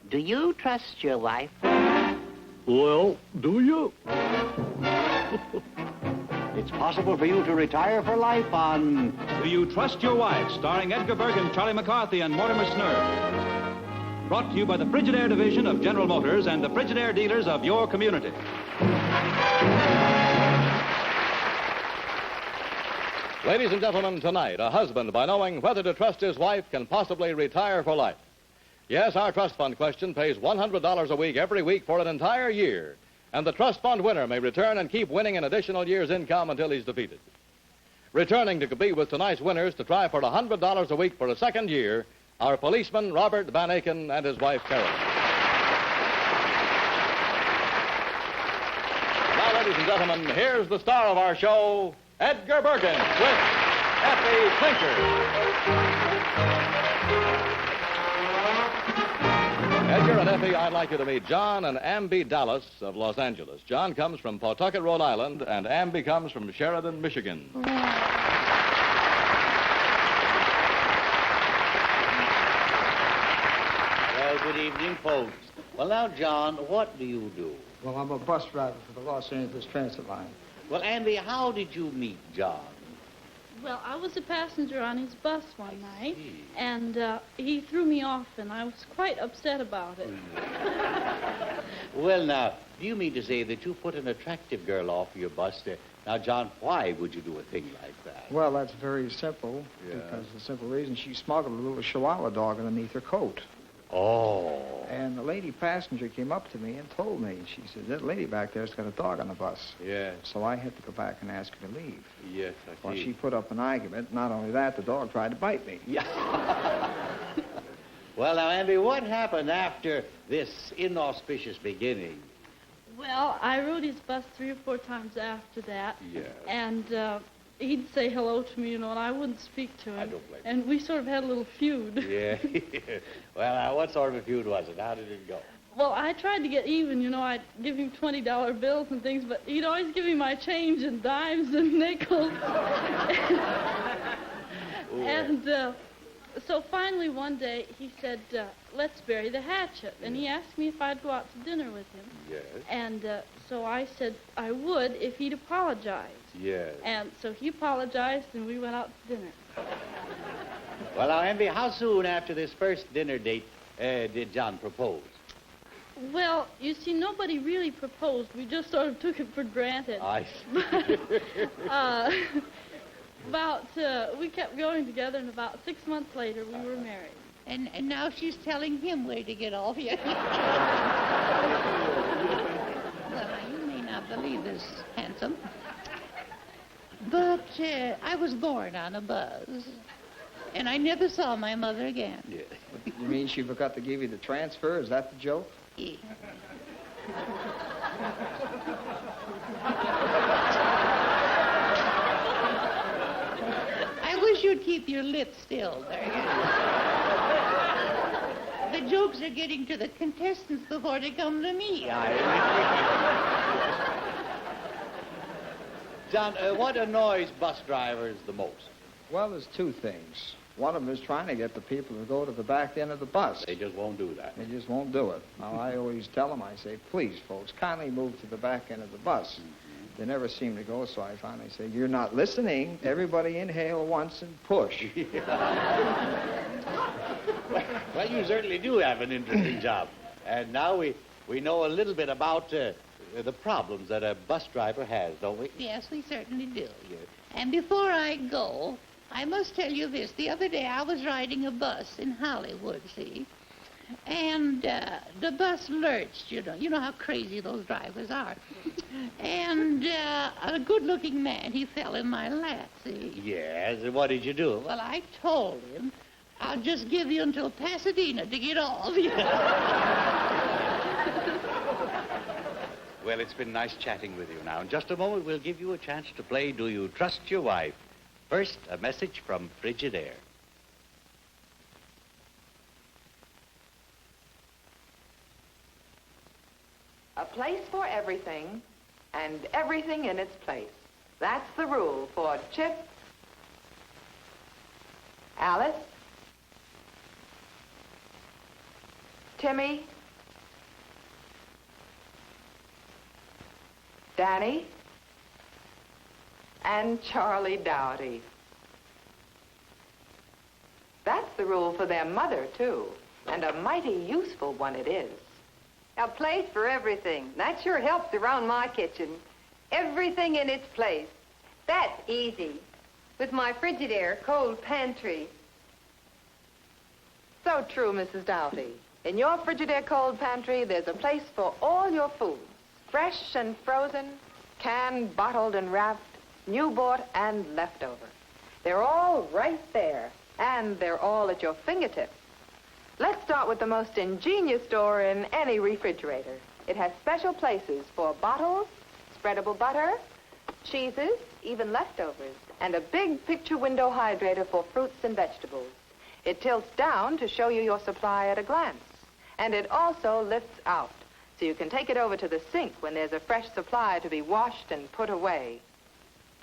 Do you trust your wife? Well, do you? It's possible for you to retire for life on Do You Trust Your Wife, starring Edgar Bergen, Charlie McCarthy, and Mortimer Snerd. Brought to you by the Frigidaire Division of General Motors and the Frigidaire dealers of your community. Ladies and gentlemen, tonight, a husband, by knowing whether to trust his wife, can possibly retire for life. Yes, our trust fund question pays $100 a week every week for an entire year. And the trust fund winner may return and keep winning an additional year's income until he's defeated. Returning to compete with tonight's winners to try for $100 a week for a second year are policeman Robert Van Aken and his wife, Carol. Now, ladies and gentlemen, here's the star of our show, Edgar Bergen, with Effie Clinker. Edgar and Effie, I'd like you to meet John and Amby Dallas of Los Angeles. John comes from Pawtucket, Rhode Island, and Amby comes from Sheridan, Michigan. Well, good evening, folks. Well, now, John, what do you do? I'm a bus driver for the Los Angeles Transit Line. Well, Amby, how did you meet John? Well, I was a passenger on his bus one night, and he threw me off, and I was quite upset about it. Well, now, do you mean to say that you put an attractive girl off your bus? Now, John, why would you do a thing like that? Well, that's very simple, because the simple reason she smuggled a little Chihuahua dog underneath her coat. Oh. And the lady passenger came up to me and told me. She said, that lady back there's got a dog on the bus. Yeah. So I had to go back and ask her to leave. Yes, I see. Well, she put up an argument. Not only that, the dog tried to bite me. Yeah. Well, now, Amby, what happened after this inauspicious beginning? Well, I rode his bus 3 or 4 times after that. Yeah. And he'd say hello to me, and I wouldn't speak to him. I don't blame you. And we sort of had a little feud. Yeah. Well, now, what sort of a feud was it? How did it go? Well, I tried to get even, I'd give him $20 bills and things, but he'd always give me my change in dimes and nickels. And so finally one day he said, let's bury the hatchet. And he asked me if I'd go out to dinner with him. Yes. And so I said I would if he'd apologize. Yes. And so he apologized, and we went out to dinner. Well, now, Amby, how soon after this first dinner date did John propose? Well, you see, nobody really proposed. We just sort of took it for granted. I see. We kept going together, and about 6 months later, we were married. And now she's telling him where to get off you. Well, you may not believe this, handsome, but I was born on a bus, and I never saw my mother again. Yeah. You mean she forgot to give you the transfer? Is that the joke? Yeah. I wish you'd keep your lips still, Bergen. The jokes are getting to the contestants before they come to me. John, what annoys bus drivers the most? Well, there's 2 things. One of them is trying to get the people to go to the back end of the bus. They just won't do that. They just won't do it. Now, I always tell them, I say, please, folks, kindly move to the back end of the bus. They never seem to go, so I finally say, you're not listening. Everybody inhale once and push. Well, you certainly do have an interesting job. And now we know a little bit about the problems that a bus driver has, don't we? Yes, we certainly do. And before I go, I must tell you this. The other day I was riding a bus in Hollywood, see? And the bus lurched, You know how crazy those drivers are. And a good-looking man, he fell in my lap, see? Yes, and what did you do? Well, I told him, I'll just give you until Pasadena to get off. Well, it's been nice chatting with you now. In just a moment, we'll give you a chance to play Do You Trust Your Wife? First, a message from Frigidaire. A place for everything, and everything in its place. That's the rule for Chip, Alice, Timmy, Danny, and Charlie Dowdy. That's the rule for their mother, too, and a mighty useful one it is. A place for everything. That sure helps around my kitchen. Everything in its place. That's easy. With my Frigidaire cold pantry. So true, Mrs. Doughty. In your Frigidaire cold pantry, there's a place for all your foods. Fresh and frozen, canned, bottled, and wrapped, new bought, and leftover. They're all right there, and they're all at your fingertips. Let's start with the most ingenious door in any refrigerator. It has special places for bottles, spreadable butter, cheeses, even leftovers, and a big picture window hydrator for fruits and vegetables. It tilts down to show you your supply at a glance. And it also lifts out, so you can take it over to the sink when there's a fresh supply to be washed and put away.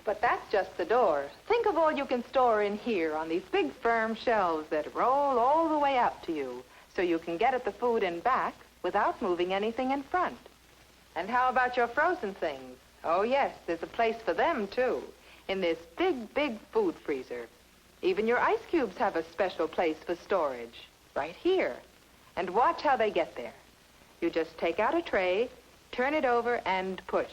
But that's just the door. Think of all you can store in here on these big firm shelves that roll all the way out to you, so you can get at the food in back without moving anything in front. And how about your frozen things? Oh, yes, there's a place for them, too, in this big, big food freezer. Even your ice cubes have a special place for storage, right here. And watch how they get there. You just take out a tray, turn it over, and push.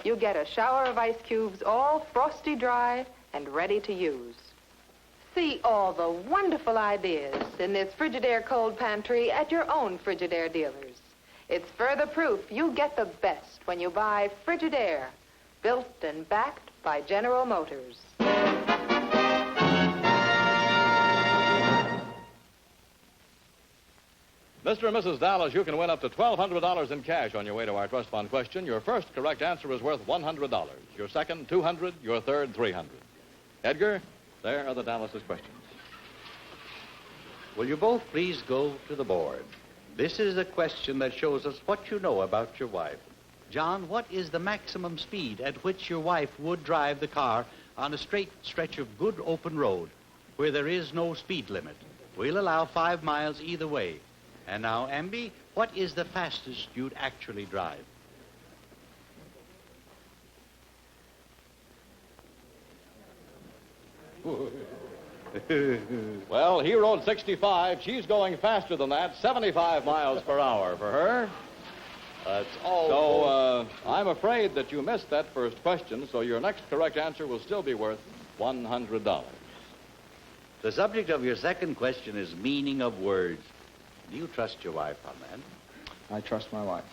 You get a shower of ice cubes all frosty dry and ready to use. See all the wonderful ideas in this Frigidaire cold pantry at your own Frigidaire dealers. It's further proof you get the best when you buy Frigidaire, built and backed by General Motors. Mr. and Mrs. Dallas, you can win up to $1,200 in cash on your way to our trust fund question. Your first correct answer is worth $100. Your second, $200. Your third, $300. Edgar, there are the Dallas' questions. Will you both please go to the board? This is a question that shows us what you know about your wife. John, what is the maximum speed at which your wife would drive the car on a straight stretch of good open road where there is no speed limit? We'll allow 5 miles either way. And now, Amby, what is the fastest you'd actually drive? Well, he rode 65. She's going faster than that, 75 miles per hour for her. That's all. So, I'm afraid that you missed that first question, so your next correct answer will still be worth $100. The subject of your second question is meaning of words. Do you trust your wife on that? I trust my wife.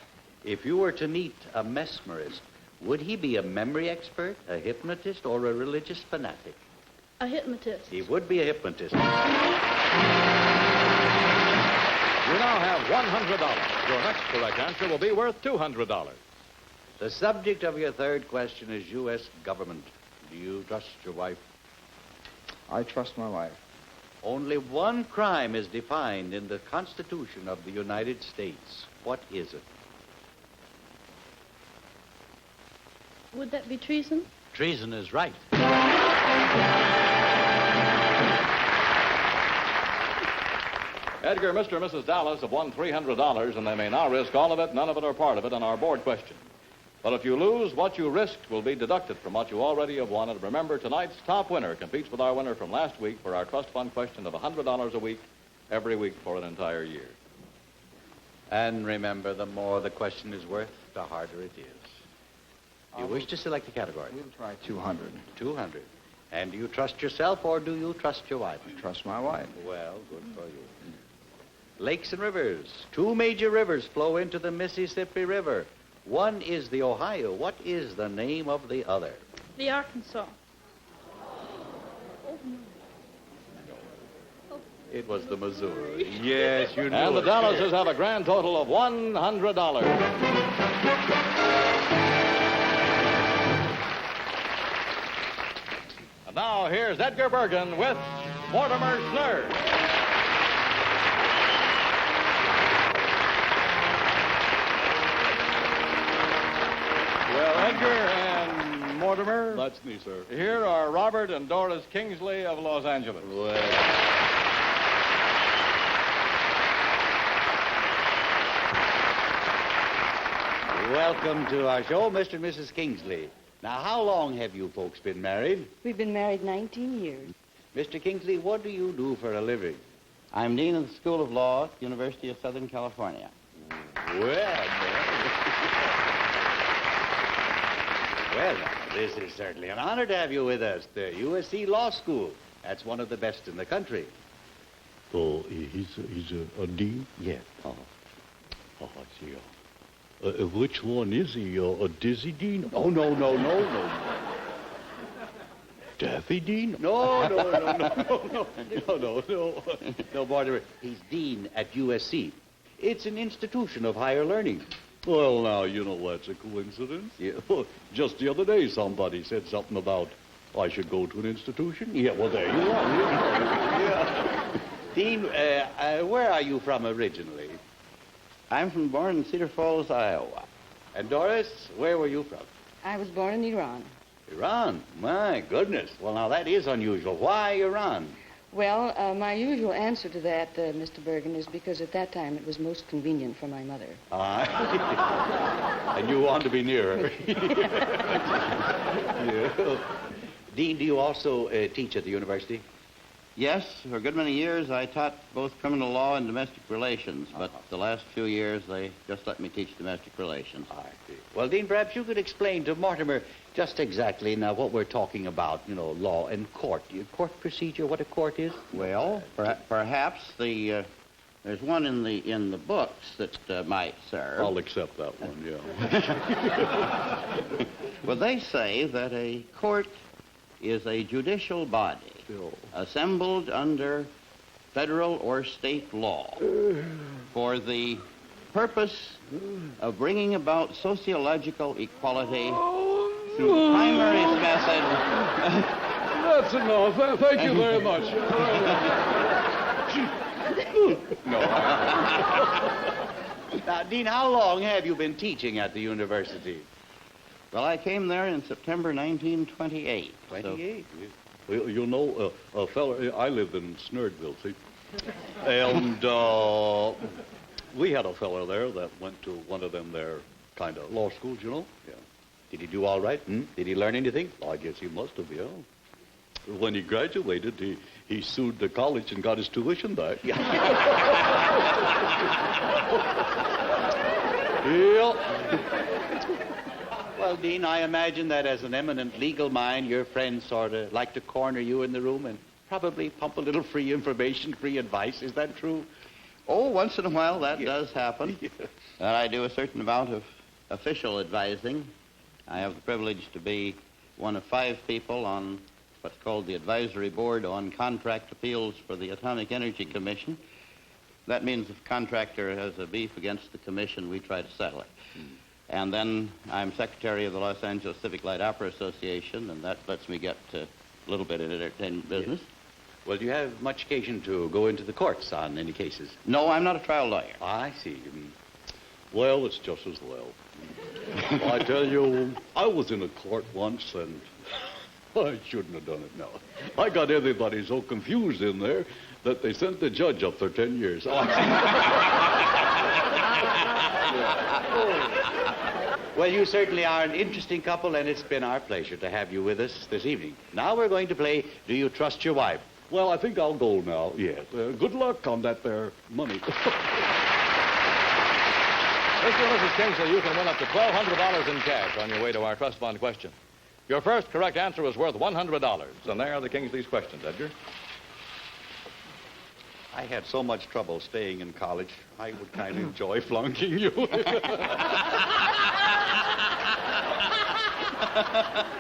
If you were to meet a mesmerist, would he be a memory expert, a hypnotist, or a religious fanatic? A hypnotist. He would be a hypnotist. You now have $100. Your next correct answer will be worth $200. The subject of your third question is U.S. government. Do you trust your wife? I trust my wife. Only one crime is defined in the Constitution of the United States. What is it? Would that be treason? Treason is right. Edgar, Mr. and Mrs. Dallas have won $300, and they may now risk all of it, none of it, or part of it on our board question. But if you lose, what you risked will be deducted from what you already have won. And remember, tonight's top winner competes with our winner from last week for our trust fund question of $100 a week, every week for an entire year. And remember, the more the question is worth, the harder it is. You wish to select a category? We'll try 200. 200. And do you trust yourself, or do you trust your wife? I trust my wife. Well, good for you. Lakes and rivers. 2 major rivers flow into the Mississippi River. One is the Ohio. What is the name of the other? The Arkansas. It was the Missouri. Yes, you knew And the it. Dallases have a grand total of $100. And now here's Edgar Bergen with Mortimer Snerd. Well, Edgar and Mortimer. That's me, sir. Here are Robert and Doris Kingsley of Los Angeles. welcome to our show, Mr. and Mrs. Kingsley. Now, how long have you folks been married? We've been married 19 years. Mr. Kingsley, what do you do for a living? I'm Dean of the School of Law at the University of Southern California. Well, now, this is certainly an honor to have you with us. The USC Law School. That's one of the best in the country. Oh, he's a dean? Yeah. Oh, I see. Which one is he? A Dizzy Dean? Oh, no. Daffy Dean? No, Mortimer. He's dean at USC. It's an institution of higher learning. Well, now, that's a coincidence. Yeah. Just the other day, somebody said something about I should go to an institution. Yeah, well, there you are. Yeah. Dean, where are you from originally? I'm born in Cedar Falls, Iowa. And Doris, where were you from? I was born in Iran. Iran? My goodness. Well, now, that is unusual. Why Iran? Well, my usual answer to that, Mr. Bergen, is because at that time it was most convenient for my mother. And you want to be near her. Yeah. Dean, do you also teach at the university? Yes, for a good many years I taught both criminal law and domestic relations, but the last few years they just let me teach domestic relations. I see. Well, Dean, perhaps you could explain to Mortimer just exactly now what we're talking about, law and court. Court procedure, what a court is? Well, perhaps there's one in the books that might serve. I'll accept that one, yeah. Well, they say that a court is a judicial body assembled under federal or state law for the purpose of bringing about sociological equality through primary method. That's enough. Thank you very much. No. Now, Dean, how long have you been teaching at the university? Well, I came there in September 1928. 28? Well, a fella, I lived in Snerdville, see? And we had a fella there that went to one of them there kind of law schools, Yeah. Did he do all right? Did he learn anything? I guess he must have, yeah. When he graduated, he sued the college and got his tuition back. Yeah. Well, Dean, I imagine that as an eminent legal mind, your friends sort of like to corner you in the room and probably pump a little free information, free advice. Is that true? Oh, once in a while that does happen. Yeah. And I do a certain amount of official advising. I have the privilege to be one of 5 people on what's called the Advisory Board on Contract Appeals for the Atomic Energy Commission. That means if a contractor has a beef against the commission, we try to settle it. And then I'm secretary of the Los Angeles Civic Light Opera Association, and that lets me get a little bit of entertainment business. Yes. Well, do you have much occasion to go into the courts on any cases? No, I'm not a trial lawyer. I see. Well, it's just as well. I tell you, I was in a court once, and I shouldn't have done it now. I got everybody so confused in there that they sent the judge up for 10 years. Well, you certainly are an interesting couple, and it's been our pleasure to have you with us this evening. Now we're going to play Do You Trust Your Wife? Well, I think I'll go now. Yes. Good luck on that there money. Mr. and Mrs. Kingsley, you can win up to $1,200 in cash on your way to our trust fund question. Your first correct answer is worth $100. And there are the Kingsley's questions, Edgar. I had so much trouble staying in college, I would kind of enjoy flunking you.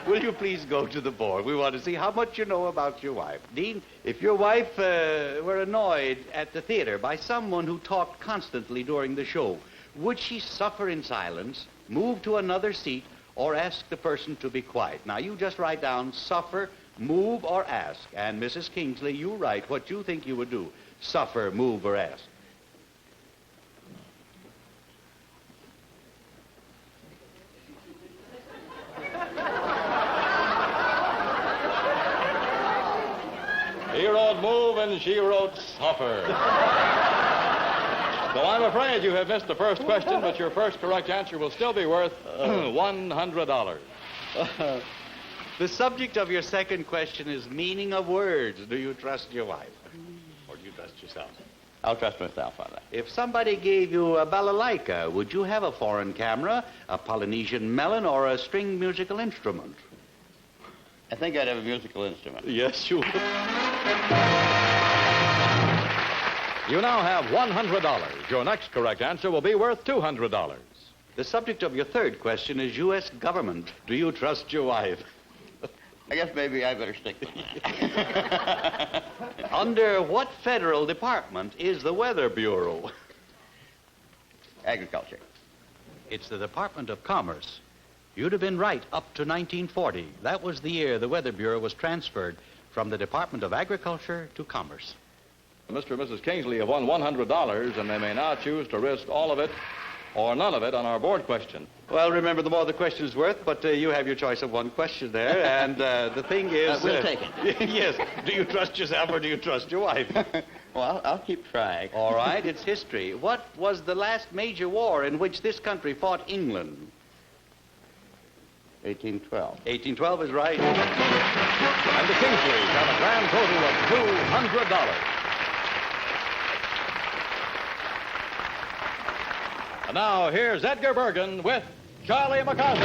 Will you please go to the board? We want to see how much you know about your wife. Dean, if your wife were annoyed at the theater by someone who talked constantly during the show, would she suffer in silence, move to another seat, or ask the person to be quiet? Now, you just write down suffer, move, or ask. And Mrs. Kingsley, you write what you think you would do. Suffer, move, or ask. He wrote move and she wrote suffer. So I'm afraid you have missed the first question, but your first correct answer will still be worth $100. The subject of your second question is meaning of words. Do you trust your wife? Or do you trust yourself? I'll trust myself on that. If somebody gave you a balalaika, would you have a foreign camera, a Polynesian melon, or a string musical instrument? I think I'd have a musical instrument. Yes, you would. You now have $100. Your next correct answer will be worth $200. The subject of your third question is U.S. government. Do you trust your wife? I guess maybe I better stick with that. Under what federal department is the Weather Bureau? Agriculture. It's the Department of Commerce. You'd have been right up to 1940. That was the year the Weather Bureau was transferred from the Department of Agriculture to Commerce. Mr. and Mrs. Kingsley have won $100, and they may now choose to risk all of it or none of it on our board question. Well, remember, the more the question's worth, but you have your choice of one question there, and the thing is... we'll take it. Yes. Do you trust yourself or do you trust your wife? Well, I'll keep trying. All right, it's history. What was the last major war in which this country fought England? 1812. 1812 is right. And the Kingsleys have a grand total of $200. And now, here's Edgar Bergen with Charlie McCarthy.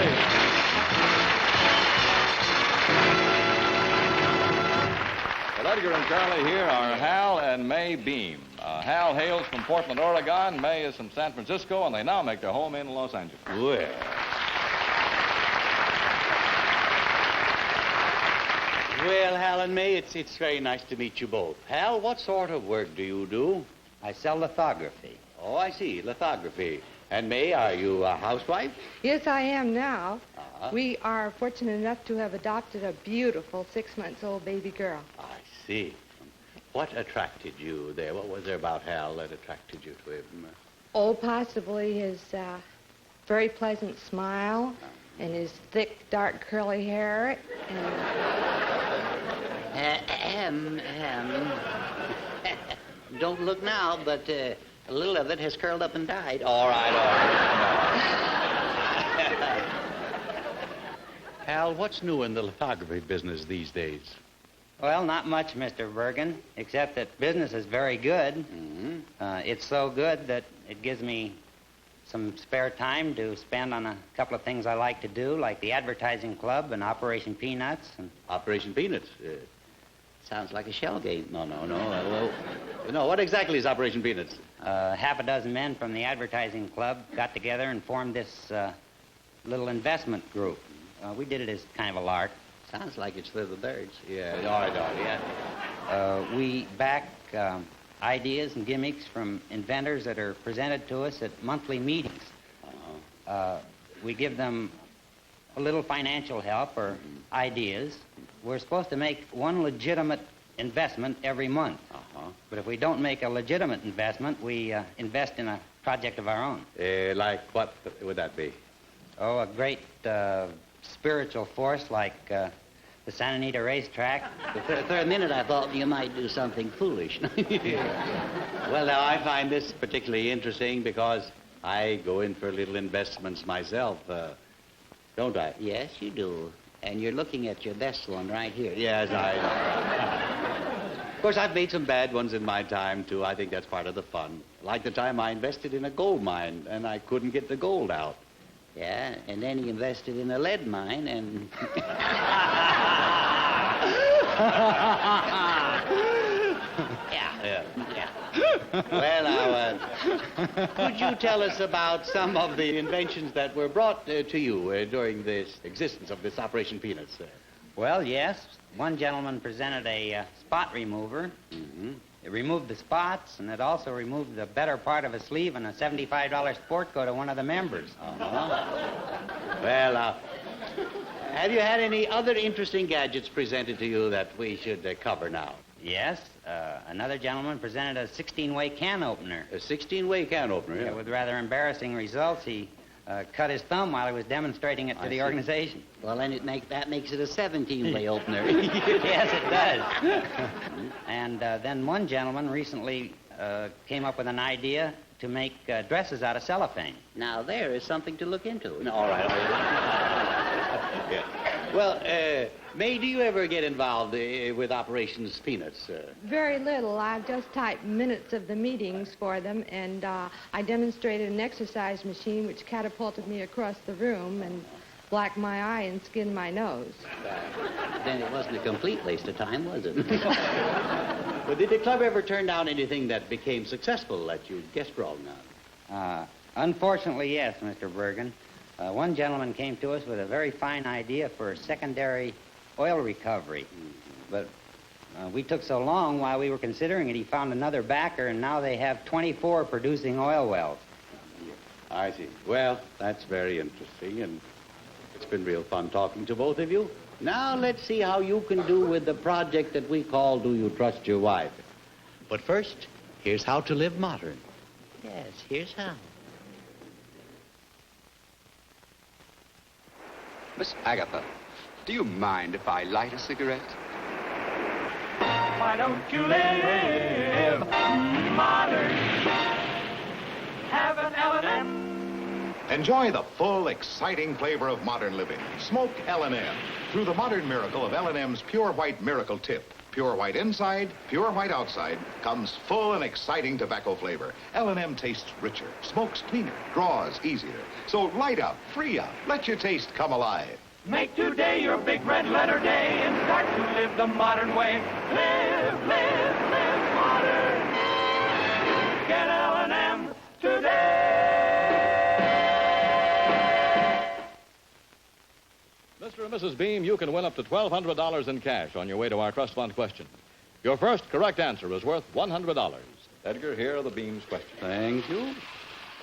Well, Edgar and Charlie here are Hal and May Beam. Hal hails from Portland, Oregon. May is from San Francisco, and they now make their home in Los Angeles. Well. Well, Hal and May, it's very nice to meet you both. Hal, what sort of work do you do? I sell lithography. Oh, I see, lithography. And May, are you a housewife? Yes, I am now. Uh-huh. We are fortunate enough to have adopted a beautiful 6-month-old baby girl. I see. What attracted you there? What was there about Hal that attracted you to him? Oh, possibly his very pleasant smile and his thick, dark, curly hair. And... don't look now, but a little of it has curled up and died. All right. Hal, what's new in the lithography business these days? Well, not much, Mr. Bergen, except that business is very good. Mm-hmm. It's so good that it gives me some spare time to spend on a couple of things I like to do, like the Advertising Club and Operation Peanuts. Operation Peanuts? Sounds like a shell game. No, what exactly is Operation Peanuts? Half a dozen men from the Advertising Club got together and formed this little investment group. We did it as kind of a lark. Sounds like it's for the birds. Yeah, all right, yeah. We back ideas and gimmicks from inventors that are presented to us at monthly meetings. We give them a little financial help or ideas. We're supposed to make one legitimate investment every month. But if we don't make a legitimate investment, we invest in a project of our own. Like what would that be? Oh, a great spiritual force like the Santa Anita racetrack. For a minute, I thought you might do something foolish. Well, now, I find this particularly interesting because I go in for little investments myself, don't I? Yes, you do. And you're looking at your best one right here. Yes, Of course, I've made some bad ones in my time, too. I think that's part of the fun. Like the time I invested in a gold mine, and I couldn't get the gold out. Yeah, and then he invested in a lead mine, and... Yeah. Well, now, could you tell us about some of the inventions that were brought to you during this existence of this Operation Peanuts? Well, yes. One gentleman presented a spot remover. Mm-hmm. It removed the spots, and it also removed the better part of a sleeve and a $75 sport coat of one of the members. Well, have you had any other interesting gadgets presented to you that we should cover now? Yes. Another gentleman presented a 16-way can opener. A 16-way can opener, yeah. With rather embarrassing results. He cut his thumb while he was demonstrating it to the organization. Well, then that makes it a 17-way opener. Yes, it does. And then one gentleman recently came up with an idea to make dresses out of cellophane. Now, there is something to look into. No, all right. Yeah. Well, May, do you ever get involved with Operations Peanuts? Very little. I've just typed minutes of the meetings for them, and I demonstrated an exercise machine which catapulted me across the room and blacked my eye and skinned my nose. Then it wasn't a complete waste of time, was it? Well, did the club ever turn down anything that became successful that you guessed wrong on? Unfortunately, yes, Mr. Bergen. One gentleman came to us with a very fine idea for secondary oil recovery. But we took so long while we were considering it, he found another backer, and now they have 24 producing oil wells. I see. Well, that's very interesting, and it's been real fun talking to both of you. Now let's see how you can do with the project that we call Do You Trust Your Wife? But first, here's how to live modern. Yes, here's how. Miss Agatha, do you mind if I light a cigarette? Why don't you live modern? Have an L&M. Enjoy the full, exciting flavor of modern living. Smoke L&M through the modern miracle of L&M's Pure White Miracle Tip. Pure white inside, pure white outside, comes full and exciting tobacco flavor. L&M tastes richer, smokes cleaner, draws easier. So light up, free up, let your taste come alive. Make today your big red letter day and start to live the modern way. Live modern. Get L&M today. Mr. and Mrs. Beam, you can win up to $1,200 in cash on your way to our trust fund question. Your first correct answer is worth $100. Edgar, here are the Beam's questions. Thank you.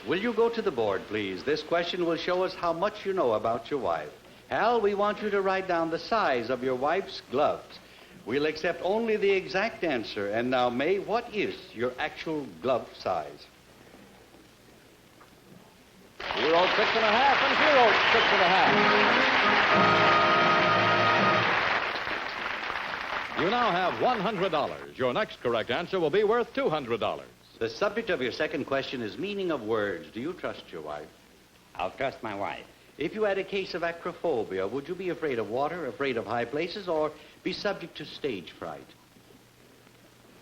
Will you go to the board, please? This question will show us how much you know about your wife. Hal, we want you to write down the size of your wife's gloves. We'll accept only the exact answer. And now, May, what is your actual glove size? 0, 6 and a half, and 0, 6 and a half. You now have $100. Your next correct answer will be worth $200. The subject of your second question is meaning of words. Do you trust your wife? I'll trust my wife. If you had a case of acrophobia, would you be afraid of water, afraid of high places, or be subject to stage fright?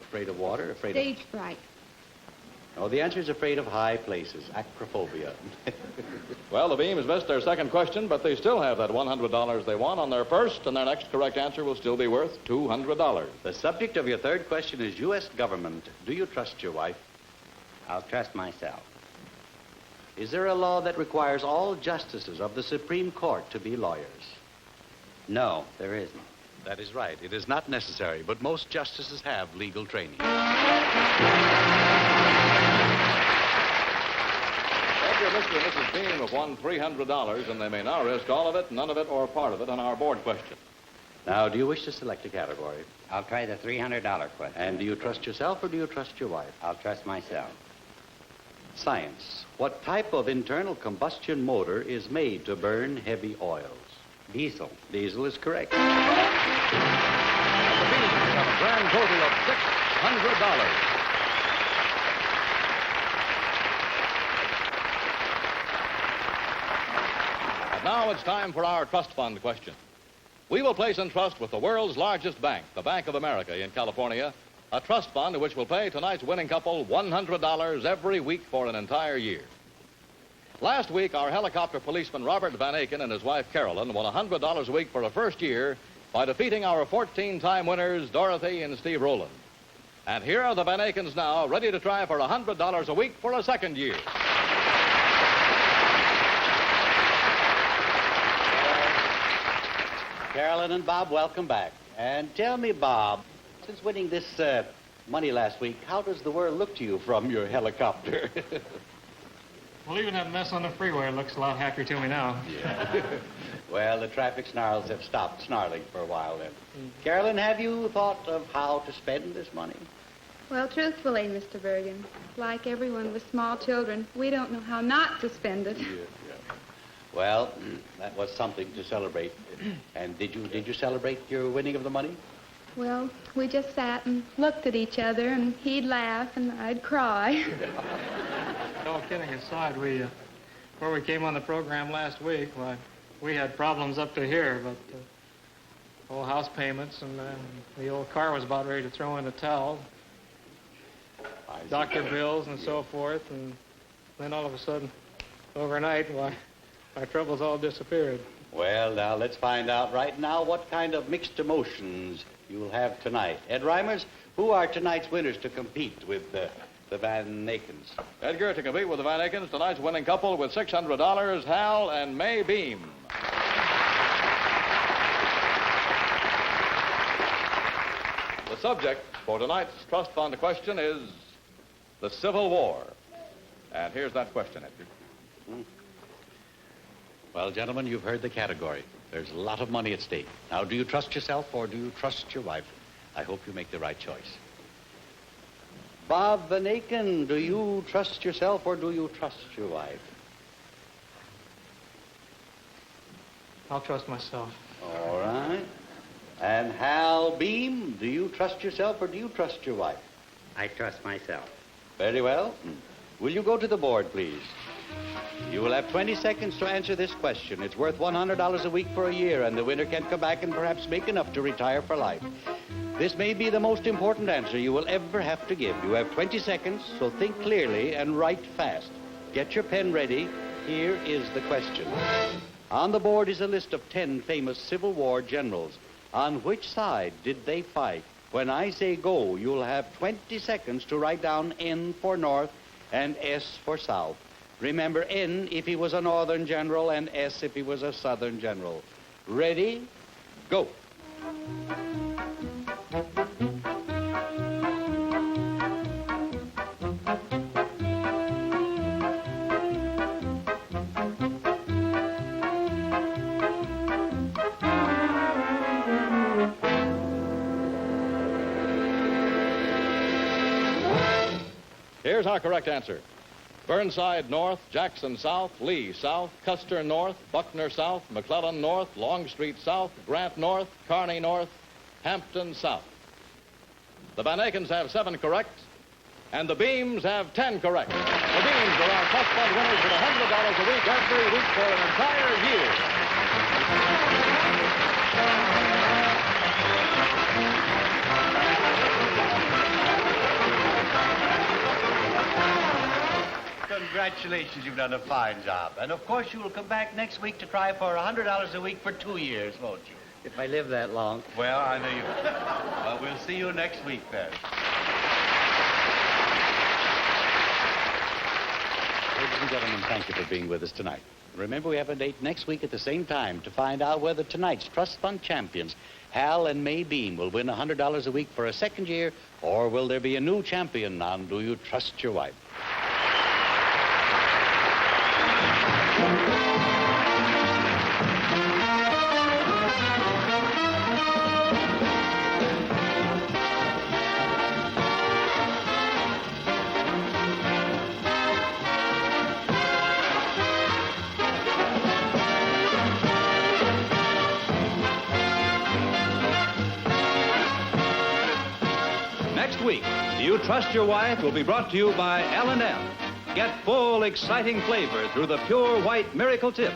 Afraid of water, afraid Stage fright. No, the answer is afraid of high places, acrophobia. Well, the Beams missed their second question, but they still have that $100 they won on their first, and their next correct answer will still be worth $200. The subject of your third question is U.S. government. Do you trust your wife? I'll trust myself. Is there a law that requires all justices of the Supreme Court to be lawyers? No, there isn't. That is right. It is not necessary, but most justices have legal training. Mr. and Mrs. Beam have won $300, and they may now risk all of it, none of it, or part of it on our board question. Now, do you wish to select a category? I'll try the $300 question. And do you trust yourself or do you trust your wife? I'll trust myself. Science. What type of internal combustion motor is made to burn heavy oils? Diesel. Diesel is correct. The Beams have a grand total of $600. Now it's time for our trust fund question. We will place in trust with the world's largest bank, the Bank of America in California, a trust fund which will pay tonight's winning couple $100 every week for an entire year. Last week, our helicopter policeman Robert Van Aken and his wife Carolyn won $100 a week for a first year by defeating our 14-time winners Dorothy and Steve Rowland. And here are the Van Akens now, ready to try for $100 a week for a second year. Carolyn and Bob, welcome back. And tell me, Bob, since winning this money last week, how does the world look to you from your helicopter? Well, even that mess on the freeway looks a lot happier to me now. Yeah. Well, the traffic snarls have stopped snarling for a while then. Carolyn, have you thought of how to spend this money? Well, truthfully, Mr. Bergen, like everyone with small children, we don't know how not to spend it. Yeah. Well, that was something to celebrate. And did you celebrate your winning of the money? Well, we just sat and looked at each other, and he'd laugh and I'd cry. All kidding aside, before we came on the program last week, why, we had problems up to here, but old house payments and the old car was about ready to throw in the towel. Doctor bills and so forth, and then all of a sudden, overnight, why, my troubles all disappeared. Well, now, let's find out right now what kind of mixed emotions you'll have tonight. Ed Reimers, who are tonight's winners to compete with the Van Akens? Edgar, to compete with the Van Akens, tonight's winning couple with $600, Hal and May Beam. The subject for tonight's trust fund question is the Civil War. And here's that question, Edgar. Well, gentlemen, you've heard the category. There's a lot of money at stake. Now, do you trust yourself or do you trust your wife? I hope you make the right choice. Bob Van Aken, do you trust yourself or do you trust your wife? I'll trust myself. All right. And Hal Beam, do you trust yourself or do you trust your wife? I trust myself. Very well. Will you go to the board, please? You will have 20 seconds to answer this question. It's worth $100 a week for a year, and the winner can come back and perhaps make enough to retire for life. This may be the most important answer you will ever have to give. You have 20 seconds, so think clearly and write fast. Get your pen ready. Here is the question. On the board is a list of 10 famous Civil War generals. On which side did they fight? When I say go, you'll have 20 seconds to write down N for North and S for South. Remember, N if he was a Northern general and S if he was a Southern general. Ready? Go. Here's our correct answer. Burnside North, Jackson South, Lee South, Custer North, Buckner South, McClellan North, Longstreet South, Grant North, Kearney North, Hampton South. The Van Akens have 7 correct, and the Beams have 10 correct. The Beams are our trust fund winners with $100 a week every week for an entire year. Congratulations, you've done a fine job. And of course, you will come back next week to try for $100 a week for 2 years, won't you? If I live that long. Well, I know you will. Well, we'll see you next week, then. Ladies and gentlemen, thank you for being with us tonight. Remember, we have a date next week at the same time to find out whether tonight's Trust Fund champions, Hal and May Beam, will win $100 a week for a second year, or will there be a new champion on Do You Trust Your Wife? Next week, Do You Trust Your Wife will be brought to you by L&M. Get full, exciting flavor through the pure white Miracle Tip.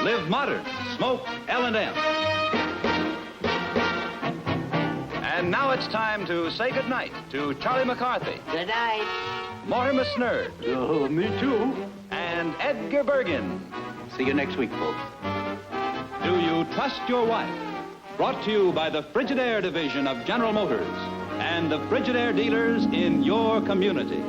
Live modern. Smoke L&M. And now it's time to say goodnight to Charlie McCarthy. Good night. Mortimer Snerd. Oh, me too. And Edgar Bergen. See you next week, folks. Do You Trust Your Wife? Brought to you by the Frigidaire division of General Motors and the Frigidaire dealers in your community.